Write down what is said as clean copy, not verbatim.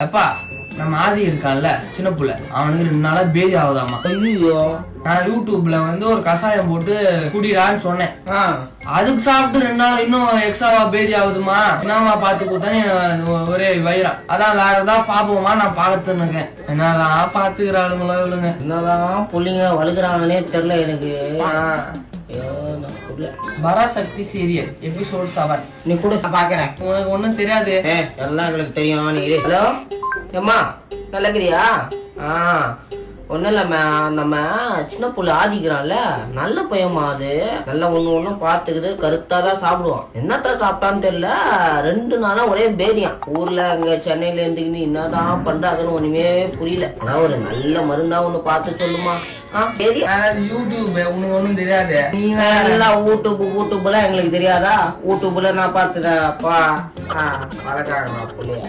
அப்பா நம்ம ஆதி இருக்கான்ல சின்ன புள்ள அவனுக்கு 2 நாளா பேதி ஆகுதாமா. ஐயோ, நான் யூடியூப்ல ஒரு கஷாயம் போட்டு குடிடான்னு சொன்னேன். அதுக்கு சாப்பிட்டு 2 நாள் இன்னும் எக்ஸ்ட்ராவா பேதி ஆகுதுமா. என்னமா பாத்து கொடுத்தானே ஒரே வயிறா. அதான் வேற ஏதாவது பாப்போமா நான் பாத்துன்னு இருக்கேன். என்னதான் பாத்துக்கிறாளுங்களோ இவளுங்க. என்னதான் புள்ளிங்க வழுகுறாங்கன்னே தெரியல எனக்கு. பராசக்தி சீரியல் எபிசோட் 7 நீ கூட பாக்குறேன். உனக்கு ஒண்ணும் தெரியாது. எல்லாம் எங்களுக்கு தெரியும். நீ ஹலோ ஏம்மா நல்லகிரியா? ஒன்னும் இல்ல, நம்ம சின்ன புள்ள ஆதிக்கிறான்ல, நல்ல பையன்மா. அது நல்லா ஒண்ணு பாத்துக்குது, கருத்தா தான் சாப்பிடுவான். என்னத்தான் சாப்பிட்டான்னு தெரியல, 2 நாளா ஒரே பேதியான். ஊர்ல அங்க சென்னையில இருந்துக்கின்னு என்னதான் பண்றாங்கன்னு ஒண்ணுமே புரியல. அதான் ஒரு நல்ல மருந்தா ஒண்ணு பார்த்து சொல்லுமா. யூடியூப் உனக்கு ஒண்ணும் தெரியாது. நீ எல்லாம் யூடியூப்ல எங்களுக்கு தெரியாதா? யூடியூப்ல நான் பாத்துட்டேன் அப்பா. வளர்க்காங்க புள்ளைய.